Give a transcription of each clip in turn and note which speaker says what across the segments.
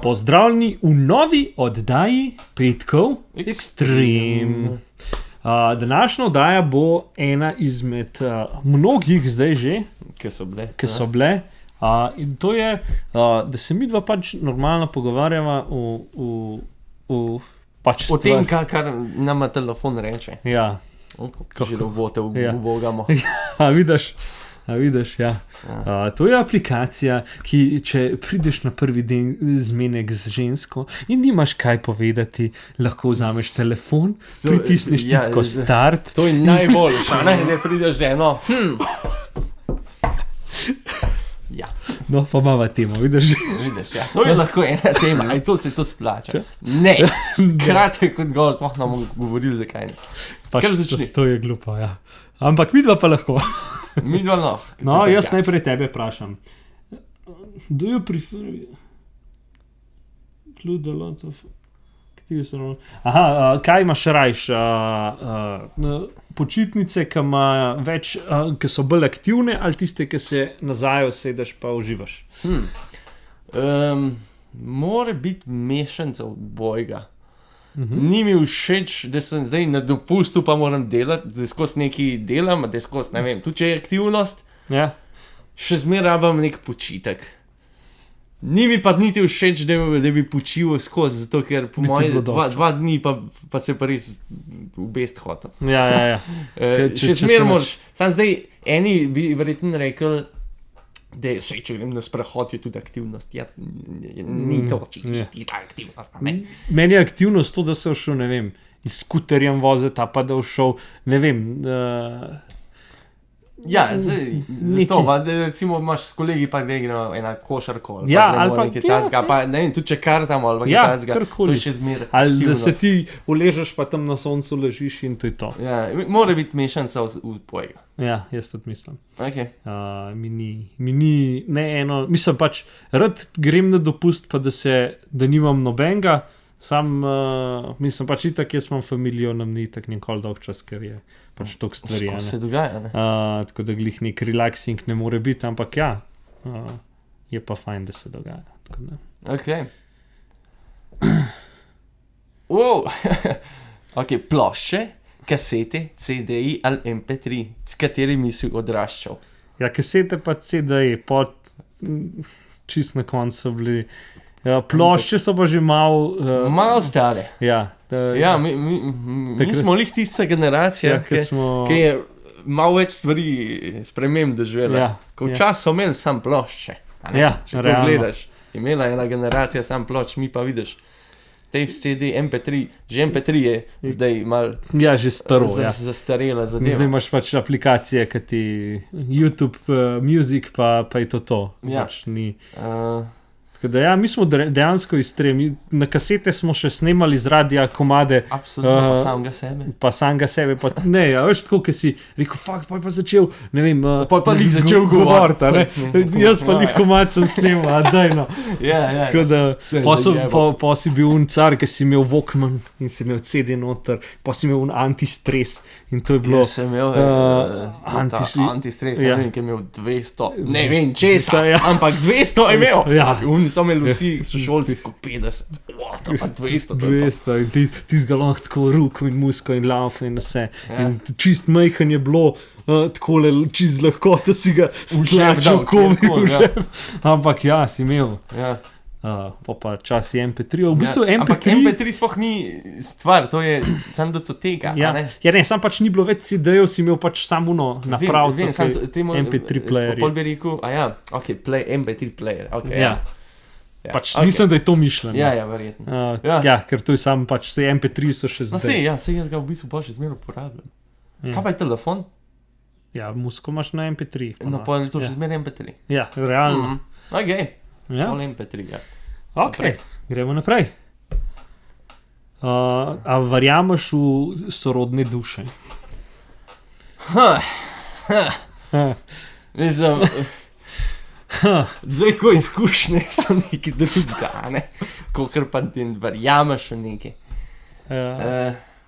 Speaker 1: Pozdravljeni v novi oddaji Petkov Extreme. Današnja oddaja bo ena izmed mnogih zdaj že,
Speaker 2: ki
Speaker 1: so bile. In to je, da se midva pač normalno pogovarjava
Speaker 2: o tem, kar nama telefon reče.
Speaker 1: Ja.
Speaker 2: Že robote ubogamo.
Speaker 1: Vidiš, ja. To je aplikacija, ki če prideš na prvi zmenek z žensko in nimaš kaj povedati, lahko vzameš telefon, pritisneš tipko start.
Speaker 2: To je najboljša, ne prideš z eno. Ja.
Speaker 1: No, pa imava temo, vidiš?
Speaker 2: Ja. To je lahko ena tema, aj to se to splača. Ne, kratek kot govor, sploh nam bomo govorili, zakaj ne.
Speaker 1: Kar začni. To je glupo, ja. Ampak midva pa lahko.
Speaker 2: Midva lahko.
Speaker 1: No, jaz najprej tebe vprašam. Do you prefer include a lot of... kaj imaš rajš? Počitnice, ki imajo več, ki so bolj aktivne, ali tiste, ki se nazaj usedeš pa uživaš?
Speaker 2: Mora biti mešanca obojega. Ni mi všeč, da sem zdaj na dopustu pa moram delati, da skozi nekaj delam, da skozi, ne vem, tudi če je aktivnost, še zmeraj rabam nek počitek. Ni mi pa niti všeč, da bi počival skozi, zato ker po moje dva dni pa se pa res ubest hotel.
Speaker 1: Ja.
Speaker 2: Še zmeraj moraš, sam zdaj eni bi verjetno rekel, da je vse, če grem na sprehod, je tudi aktivnost. Ja, ni to, če je tista aktivnost.
Speaker 1: Meni je aktivnost to, da se všel, ne vem, iz skuterjem voziti, pa da všel, ne vem...
Speaker 2: Ja, zato, recimo imaš s kolegi pa gre ena košarko,
Speaker 1: ali pa
Speaker 2: nekaj tacga, pa ne vem, tudi če kartamo ali nekaj tacga, to je še zmeraj
Speaker 1: ali
Speaker 2: aktivnost.
Speaker 1: Da se ti uležeš pa tam na soncu ležiš in to je to.
Speaker 2: Ja, mora biti mešanca v pojega.
Speaker 1: Ja, jaz tudi mislim.
Speaker 2: Okay.
Speaker 1: Mi ni, ne eno, mislim pač, rad grem na dopust pa da nimam nobenega, sam, mislim pač itak, jaz imam familijo, nam ni itak nikoli dolg čas, ker je pač toliko stvari.
Speaker 2: Skoro se dogaja, ne?
Speaker 1: Tako da glih nek relaxing ne more biti, ampak ja, je pa fajn, da se dogaja. Tako da.
Speaker 2: Ok. Wow. Ok, plošče, kasete, CD-ji ali MP3, s katerimi si odraščal?
Speaker 1: Ja, kasete pa CD-ji, čist na koncu so bili... plošče so pa že malo
Speaker 2: stare.
Speaker 1: Ja,
Speaker 2: mi smo lih tista generacija, ki je malo več stvari sprememb doživela.
Speaker 1: Ja,
Speaker 2: ko včasih so imeli sam plošče. Če pogledaš, imela ena generacija sam plošč, mi pa vidiš tape, CD, MP3, že MP3 je zdaj malo
Speaker 1: že staro,
Speaker 2: zastarela zadeva.
Speaker 1: Zdaj imaš pač aplikacije, ki ti YouTube Music, pa je to.
Speaker 2: Ja.
Speaker 1: Pač ni... Da ja, mi smo dejansko Extreme, na kasete smo še snemali z radia komade.
Speaker 2: Absolutno, pa samega sebe.
Speaker 1: Ne, veš tako, ki si rekel, pa je pa začel, ne vem,
Speaker 2: pa lik začel govoriti,
Speaker 1: ne? Jaz pa lik komad sem snemal, dajno.
Speaker 2: Ja.
Speaker 1: Tako da, pa si bil un car, ki si imel Walkman in si imel CD noter, pa si imel un antistres in to je bilo...
Speaker 2: Jaz sem imel antistres, ne vem, ki je imel 200, ne vem česa, ampak 200 je imel.
Speaker 1: Ja.
Speaker 2: So imeli vsi sošolci, ko 50, to pa 200.
Speaker 1: 200 in ti ga lahko tako ruko in musko in laufe in vse. Ja. In čist majhen je bilo, takole čist lahko, to si ga stlačil komi v žep. Ampak ja, si imel.
Speaker 2: Ja.
Speaker 1: Pa čas je MP3. V bistvu MP3...
Speaker 2: Ampak MP3 sploh ni stvar, to je sam do tega.
Speaker 1: Ja, ne, sam pač ni bilo več CD-jev, si imel pač samo napravco, MP3 player.
Speaker 2: Pol bi rekel, ok, MP3 player, ok,
Speaker 1: ja. Pač mislim, da je to mišljeno.
Speaker 2: Ja, verjetno.
Speaker 1: Ja, ker to je samo pač, vse MP3 so še zdaj.
Speaker 2: Sej jaz ga v bistvu pa še zmeraj uporabljam. Kaj pa je telefon?
Speaker 1: Ja, musko imaš na MP3.
Speaker 2: No, pa je to še zmeraj MP3.
Speaker 1: Ja, realno.
Speaker 2: Ok, pol MP3, ja.
Speaker 1: Ok, gremo naprej. A verjameš v sorodne duše?
Speaker 2: Mislim... Zdaj, ko izkušnje so neki drugega, kakor pa ti verjameš v nekaj.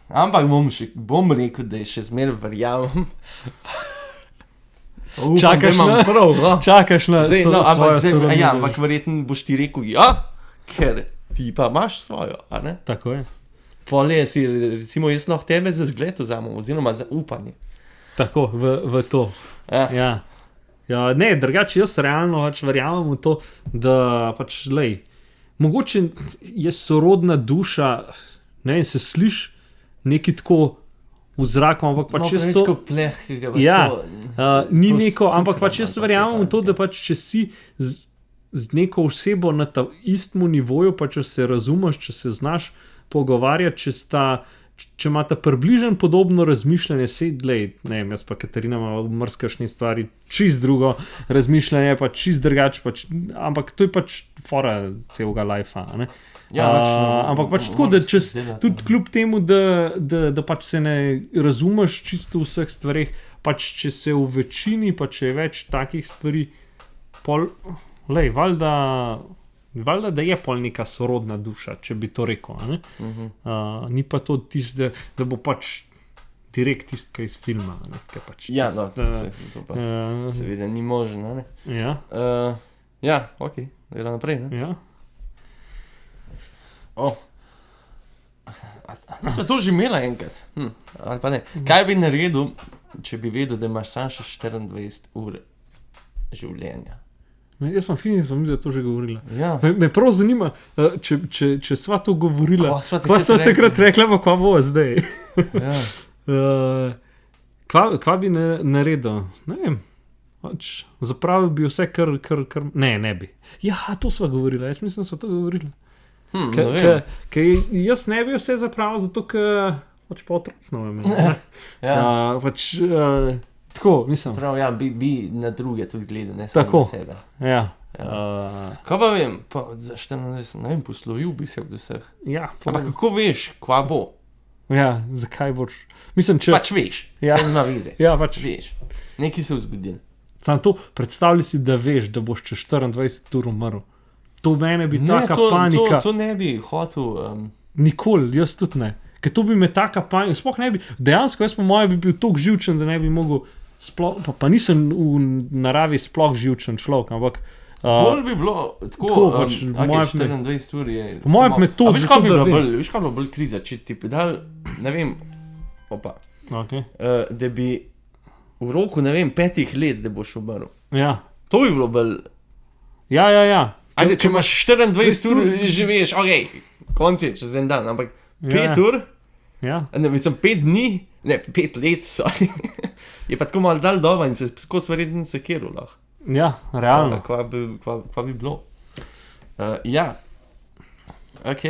Speaker 2: Ampak bom rekel, da je še zmeraj verjamem.
Speaker 1: Čakaš na svojo sorodno dušo.
Speaker 2: Ampak verjetno boš ti rekel, ja, ker ti pa imaš svojo, a ne?
Speaker 1: Tako je.
Speaker 2: Polje si, recimo, jaz lahko tebe za zgled vzamem, oziroma za upanje.
Speaker 1: Tako, v to. Ja. Ja, ne, drugače jaz realno pač verjamem v to, da pač, lej, mogoče je sorodna duša, ne vem, se sliši nekaj tako v zraku, ampak pač jaz to... Ja, ni neko, ampak pač jaz verjamem v to, da pač če si z neko osebo na ta istem nivoju, pa če se razumeš, če se znaš pogovarjati, če imata približno podobno razmišljanje, ne vem, jaz pa Katarina ima v mrzkašni stvari čist drugo razmišljanje, pa čist drugače, ampak to je pač fora celega lifea, ne?
Speaker 2: Ja,
Speaker 1: ampak pač tako, da tudi kljub temu, da pač se ne razumeš čisto v vseh stvareh, pač če se v večini, pa če je več takih stvari, valjda, da je pol neka sorodna duša, če bi to rekel. Ne? Ni pa to tisto, da bo pač direkt tisto iz filma. Ne? Pač
Speaker 2: ja, no, to pa seveda ni možno. Ne? Ja, ok, gre naprej. Ne?
Speaker 1: Ja.
Speaker 2: Smo to že imela enkrat. Ali pa ne. Kaj bi naredil, če bi vedel, da imaš samo še 24 ur življenja?
Speaker 1: Jaz sem fin, sem to že govorila.
Speaker 2: Ja.
Speaker 1: Me prav zanima, če sva to govorila,
Speaker 2: pa
Speaker 1: sva takrat rekla, pa kva bo zdaj.
Speaker 2: Ja.
Speaker 1: Kva bi naredil? Ne vem. Zapravil bi vse, kar... Ne bi. Ja, to sva govorila, jaz mislim, da sva to govorila. Jaz ne bi vse zapravil, zato ker pač pa otroci nove imeli. Tako, mislim.
Speaker 2: Prav, ja, bi na druge tudi gledal, ne samo na sebe.
Speaker 1: Ja.
Speaker 2: Kaj pa vem, za 14, ne vem, poslovil bi se od vseh.
Speaker 1: Ja.
Speaker 2: Ampak kako veš, kva bo?
Speaker 1: Ja, zakaj boš? Mislim, če...
Speaker 2: Pač veš, se nima veze.
Speaker 1: Ja, pač...
Speaker 2: Veš, nekaj se je zgodilo.
Speaker 1: Sam to, predstavljaj si, da veš, da boš čez 24 ur umrl. To mene bi taka panika...
Speaker 2: To ne bi hotel...
Speaker 1: Nikoli, jaz tudi ne. Ker to bi me taka panika... Sploh ne bi... Dejansko, jaz po moje bi bil toliko živčen, da ne bi mogel... Pa nisem v naravi sploh živčen človek, ampak...
Speaker 2: Bolj bi bilo tako
Speaker 1: pač,
Speaker 2: 24 ur je...
Speaker 1: Po mojem metodu,
Speaker 2: veš, kaj bi bilo bolj kriza, če ti bi dal, ne vem, da bi v roku, ne vem, 5 let, da boš umrl.
Speaker 1: Ja.
Speaker 2: To bi bilo bolj...
Speaker 1: Ja.
Speaker 2: Ajde, če imaš 24 ur, živiš, konc je čez en dan, ampak 5 ur, ne mislim, 5 dni, ne, 5 let, sorry, je pa tako malo dal dova in se skozi verjetno sekiral lahko.
Speaker 1: Ja, realno.
Speaker 2: Kva bi bilo. Ja. Ok.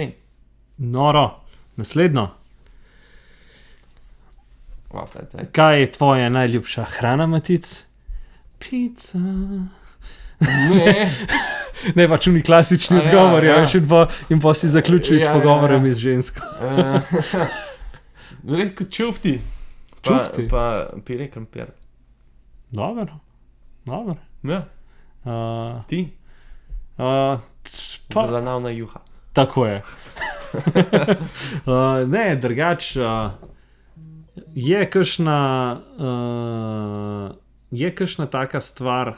Speaker 1: Noro. Naslednjo.
Speaker 2: Wow,
Speaker 1: kaj je tvoja najljubša hrana, Matic? Pizza.
Speaker 2: Ne.
Speaker 1: Ne, pač oni klasični odgovor, in pa si zaključil s pogovorem z žensko.
Speaker 2: Rekel čufti. Pa pire krompir.
Speaker 1: Dobro.
Speaker 2: Ja. Ti? Zelenavna juha.
Speaker 1: Tako je. Ne, drugač, je kakšna taka stvar,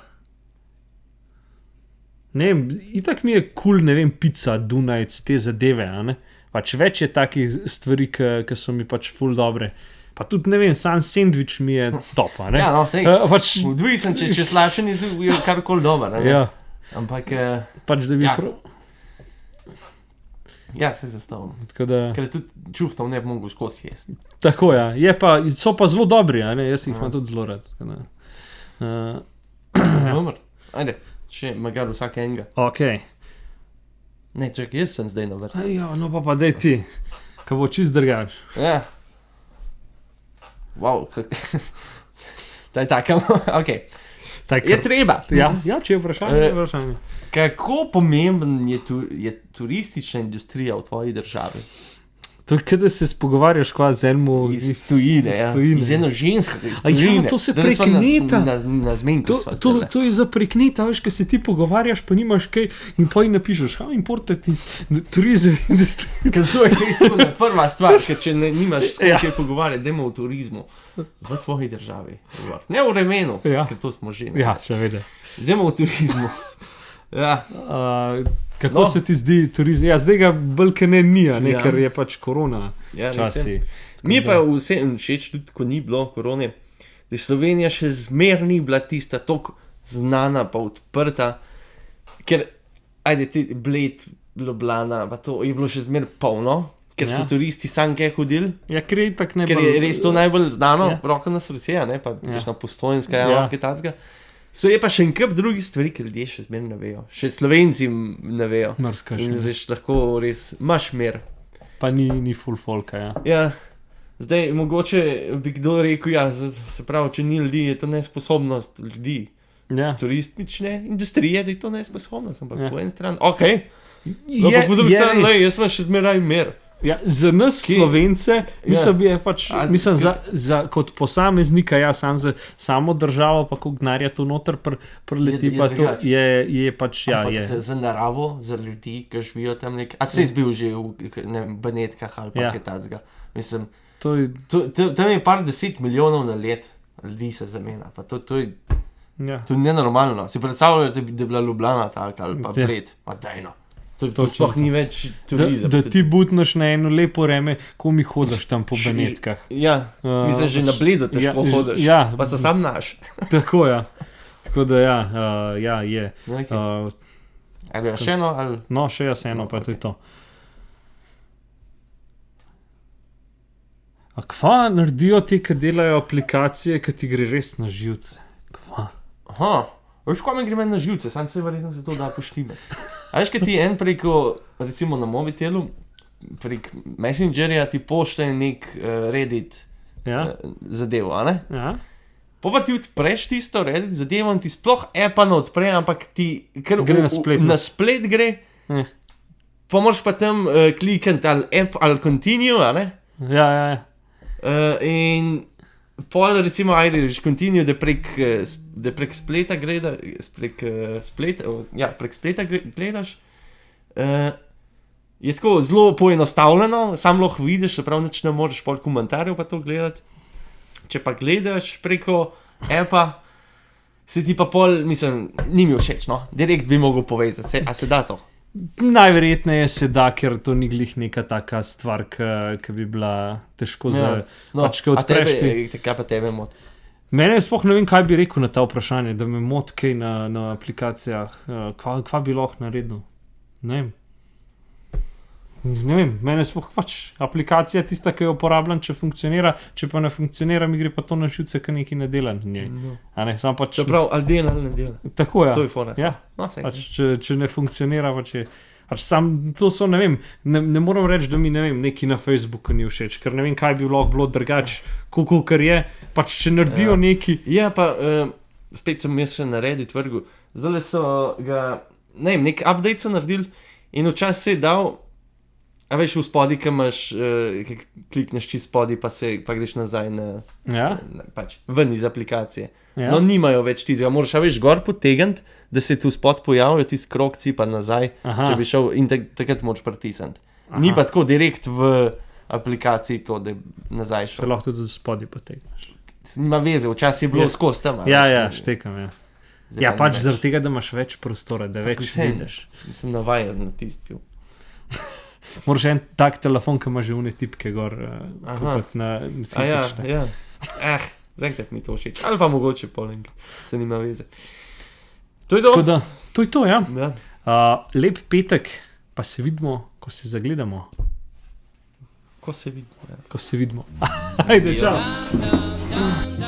Speaker 1: ne vem, itak mi je cool, ne vem, pizza, Dunajec, te zadeve, a ne? Pač več je takih stvari, ki so mi pač ful dobre. Pa tudi, ne vem, sam sendvič mi je top, a ne?
Speaker 2: Ja, no, sej, odvisen, če slačen je karkoli dober, a ne?
Speaker 1: Ja.
Speaker 2: Ampak...
Speaker 1: Pač, da bi prav...
Speaker 2: Ja, se zastavim. Ker tudi čuftov ne bi mogel skozi jesti.
Speaker 1: Tako, ja. So pa zelo dobri, a ne? Jaz jih imam tudi zelo rad.
Speaker 2: Dobar. Ajde, še magar vsak enega.
Speaker 1: Ok.
Speaker 2: Ne, čak, jaz sem zdaj na vrsti.
Speaker 1: Ja, no pa daj ti, ka bo čist drugač.
Speaker 2: Ja. Wow, to je tako, ok. Je treba.
Speaker 1: Ja, če je vprašanje.
Speaker 2: Kako pomemben je turistična industrija v tvoji državi?
Speaker 1: To je, kada se spogovarjaš kva z enmo
Speaker 2: iz tujine, ja. Z eno žensko iz tujine.
Speaker 1: Ja, to se prekneta.
Speaker 2: Na zmenku sva zdaj.
Speaker 1: To je za prekneta, veš, kad se ti pogovarjaš, pa nimaš kaj in pa ji napišeš, how important is tourism industry.
Speaker 2: Ker to je prva stvar, ker če nimaš s kaj pogovarjati, dajmo o turizmu v tvoji državi. Ne v Remenu, ker to smo že.
Speaker 1: Ja, seveda.
Speaker 2: Dajmo o turizmu. Ja.
Speaker 1: Kako se ti zdi turizem? Ja, zdaj ga bolj ne ni, ne,
Speaker 2: Ja.
Speaker 1: ker je pač korona
Speaker 2: Ja,
Speaker 1: časi.
Speaker 2: Mi je pa vsem všeč, tudi ko ni bilo korone, da je Slovenija še zmeraj ni bila tista tako znana pa odprta, ker, ajde, ti Bled, Ljubljana, pa to je bilo še zmeraj polno, ker so turisti sam kaj hodili,
Speaker 1: Ja, ker je tako
Speaker 2: ker je res to najbolj znano,
Speaker 1: Ja.
Speaker 2: roko na srce, a ne, pa kakšna Postojnska,
Speaker 1: Ja.
Speaker 2: kaj takega. So je pa še en kup drugih stvari, ki ljudje še zmeraj ne vejo, še Slovenci ne vejo.
Speaker 1: Marsikaj
Speaker 2: In
Speaker 1: še.
Speaker 2: veš, lahko res imaš mer.
Speaker 1: Pa ni full folka, ja.
Speaker 2: Ja, zdaj mogoče bi kdo rekel, ja, se pravi, če ni ljudi, je to nesposobnost ljudi,
Speaker 1: Ja.
Speaker 2: turistične industrije, da je to nesposobnost, ampak
Speaker 1: Ja.
Speaker 2: po eni strani, ok, no, pa po drugi strani,
Speaker 1: res.
Speaker 2: lej, jaz imam še zmeraj mer.
Speaker 1: Ja, za nas,
Speaker 2: Ki-
Speaker 1: Slovence, mislim, je pač,
Speaker 2: A-
Speaker 1: mislim kot posameznika, ja, za samo državo, pa koliko denarja to noter preleti,
Speaker 2: Je
Speaker 1: pa to
Speaker 2: drugače.
Speaker 1: je pač, ja,
Speaker 2: Ampak
Speaker 1: je.
Speaker 2: za naravo, za ljudi, ki živijo tam nek, a se bil že v, ne vem, Benetkah ali pa
Speaker 1: Ja.
Speaker 2: kaj takega. Mislim,
Speaker 1: To je,
Speaker 2: tam je par 10 milijonov na let ljudi se zamenja, pa to je
Speaker 1: ja.
Speaker 2: To je nenormalno. Si predstavljaš, da bi bila Ljubljana taka ali pa
Speaker 1: Ja.
Speaker 2: Bled, pa dajno. To
Speaker 1: Točno
Speaker 2: sploh
Speaker 1: to.
Speaker 2: ni več turizem.
Speaker 1: Da ti butneš na eno lepo reme, ko mi hodiš tam po Benetkah.
Speaker 2: Ja, mislim, že na Bledu težko hodiš.
Speaker 1: Ja,
Speaker 2: Pa so sam naš.
Speaker 1: tako ja. Tako da ja, ja je.
Speaker 2: Okay. Ali še eno, ali...
Speaker 1: No, še jaz eno,
Speaker 2: No,
Speaker 1: pa to je
Speaker 2: okej.
Speaker 1: to. A kva naredijo ti, ki delajo aplikacije, ki ti gre res na živce? Kva?
Speaker 2: Aha, veš, ko mi gre meni na živce, sam se verjetno se to da poštimati. A veš, kaj ti en preko, recimo na Mobitelu, prek Messengerja ti pošlje nek Reddit
Speaker 1: Ja?
Speaker 2: zadevo, a ne?
Speaker 1: Ja?
Speaker 2: Pa ti odpreš tisto Reddit zadevo in ti sploh appa ne odpre, ampak ti kar
Speaker 1: Gre na splet.
Speaker 2: na splet gre,
Speaker 1: Ja,
Speaker 2: pa moraš pa tam klikati ali app ali continue, a ne?
Speaker 1: ja.
Speaker 2: In pol recimo, ajde, reš continue, da prek spleta gledaš. Je tako zelo poenostavljeno, sam lahko vidiš, čeprav nič ne moreš pol komentarjev pa to gledati. Če pa gledaš preko appa, se ti pa pol, mislim, ni mi všeč, no, direkt bi mogel povezati, a se da to?
Speaker 1: Najverjetneje se da, ker to ni glih neka taka stvar, ki bi bila težko za...
Speaker 2: No,
Speaker 1: pač, ko odpreš ti...
Speaker 2: kaj pa tebe moti?
Speaker 1: Mene sploh ne vem, kaj bi rekel na ta vprašanje, da me moti kaj na aplikacijah. Kva bi lahko naredil? Ne vem. Ne vem, mene sploh pač aplikacija tista, ki jo uporabljam, če funkcionira, če pa ne funkcionira, mi gre pa to na živce, ker nekaj ne dela na njej.
Speaker 2: No.
Speaker 1: A ne, sam pač...
Speaker 2: Čeprav ali dela ali ne dela.
Speaker 1: Tako je.
Speaker 2: To je fora.
Speaker 1: Ja.
Speaker 2: No, sej.
Speaker 1: Pač, če ne funkcionira, pač sam to so, ne vem, ne moram reči, da mi ne vem, neki na Facebooku ni všeč, ker ne vem, kaj bi lahko bilo drugače, kar je, pač če naredijo
Speaker 2: Ja.
Speaker 1: neki.
Speaker 2: Ja, pa spet sem jaz še na Reddit vrgel. Zdaj so ga, ne vem, nek update so naredili in včasih se je dal, a veš, v spodi, ki imaš, klikneš čez spodi, pa greš nazaj
Speaker 1: Ja,
Speaker 2: pač ven iz aplikacije.
Speaker 1: ja.
Speaker 2: No, nimajo več tistega, moraš, a veš, gor potegniti, da se tu spod pojavlja tisti krogci pa nazaj,
Speaker 1: Aha.
Speaker 2: če bi šel in takrat moč pritisniti.
Speaker 1: Aha.
Speaker 2: Ni pa tako direkt v aplikaciji to, da je nazaj
Speaker 1: Če
Speaker 2: šel.
Speaker 1: lahko tudi spodaj potegneš.
Speaker 2: Nima veze, včasih je bilo
Speaker 1: Ja.
Speaker 2: skozi tam. a
Speaker 1: Ja,
Speaker 2: veš,
Speaker 1: ja,
Speaker 2: in-
Speaker 1: štekam, ja.
Speaker 2: zdaj
Speaker 1: Ja,
Speaker 2: pa ni
Speaker 1: pač
Speaker 2: več.
Speaker 1: zaradi tega, da imaš več prostora, da več
Speaker 2: vseeno.
Speaker 1: vidiš.
Speaker 2: Sem navajen na tisti bil.
Speaker 1: Moraš en tak telefon, ki ima že une tipke gor,
Speaker 2: Aha.
Speaker 1: kupiti na
Speaker 2: A ja,
Speaker 1: fizične.
Speaker 2: ja. Zaenkrat mi to všeč. Ali pa mogoče polenk, se nima veze. To je to?
Speaker 1: Tako da, to je to, ja.
Speaker 2: Ja.
Speaker 1: Lep petek, pa se vidimo, ko se zagledamo.
Speaker 2: Ko se vidi. Ja.
Speaker 1: Ko se vidimo. Ajde, čau.
Speaker 3: dum, dum, dum.